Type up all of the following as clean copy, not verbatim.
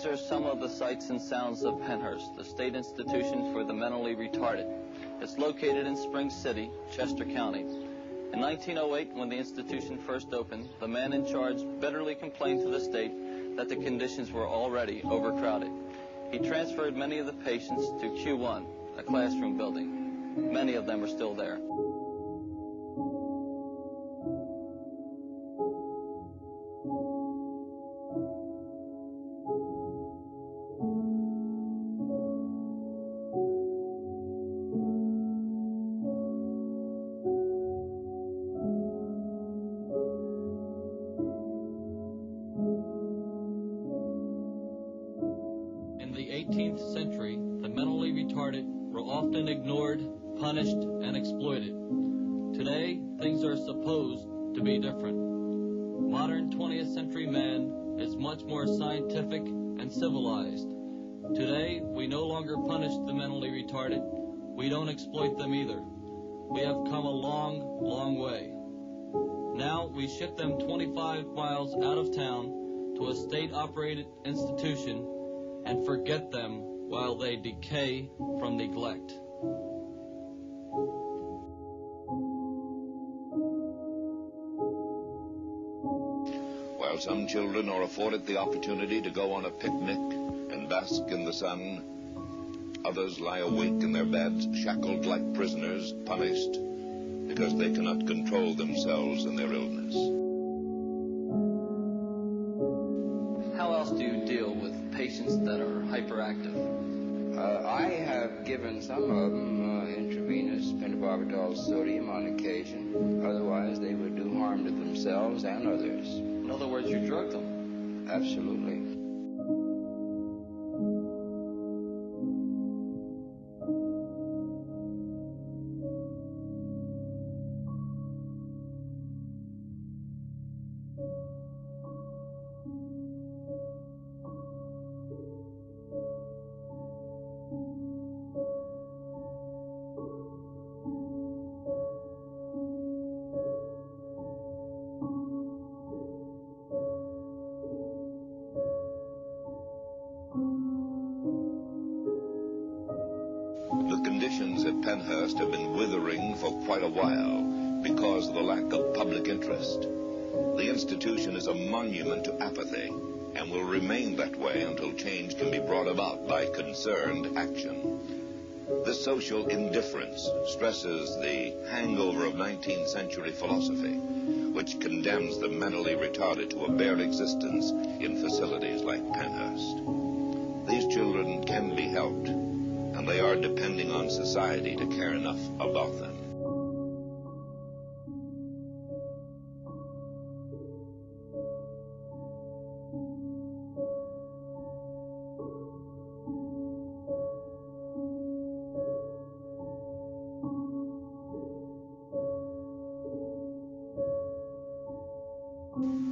These are some of the sights and sounds of Pennhurst, the state institution for the mentally retarded. It's located in Spring City, Chester County. In 1908, when the institution first opened, the man in charge bitterly complained to the state that the conditions were already overcrowded. He transferred many of the patients to Q1, a classroom building. Many of them are still there. In the 18th century, the mentally retarded were often ignored, punished, and exploited. Today, things are supposed to be different. Modern 20th century man is much more scientific and civilized. Today, we no longer punish the mentally retarded. We don't exploit them either. We have come a long, long way. Now, we ship them 25 miles out of town to a state-operated institution and forget them while they decay from neglect. While some children are afforded the opportunity to go on a picnic and bask in the sun, others lie awake in their beds, shackled like prisoners, punished because they cannot control themselves in their illness. How else do you deal with patients that are hyperactive? I have given some of them intravenous pentobarbital sodium on occasion. Otherwise, they would do harm to themselves and others. In other words, you drug them? Absolutely. The conditions at Pennhurst have been withering for quite a while because of the lack of public interest. The institution is a monument to apathy and will remain that way until change can be brought about by concerned action. This social indifference stresses the hangover of 19th century philosophy, which condemns the mentally retarded to a bare existence in facilities like Pennhurst. These children can be helped, and they are depending on society to care enough about them.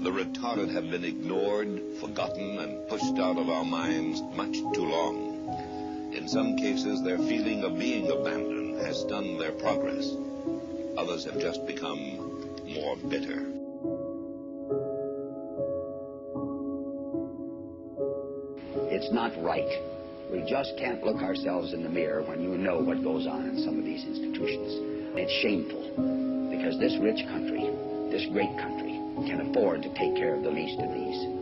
The retarded have been ignored, forgotten, and pushed out of our minds much too long. In some cases, their feeling of being abandoned has stunned their progress. Others have just become more bitter. It's not right. We just can't look ourselves in the mirror when you know what goes on in some of these institutions. It's shameful, because this rich country, this great country, can afford to take care of the least of these.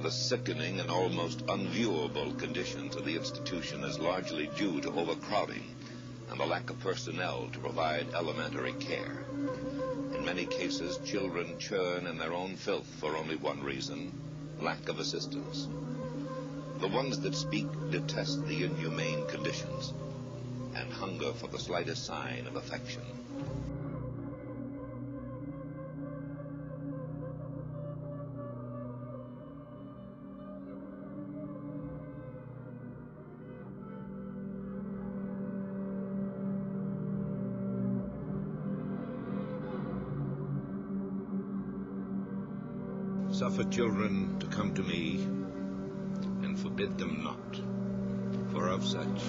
The sickening and almost unviewable conditions of the institution is largely due to overcrowding and the lack of personnel to provide elementary care. In many cases, children churn in their own filth for only one reason: lack of assistance. The ones that speak detest the inhumane conditions and hunger for the slightest sign of affection. Suffer children to come to me, and forbid them not, for of such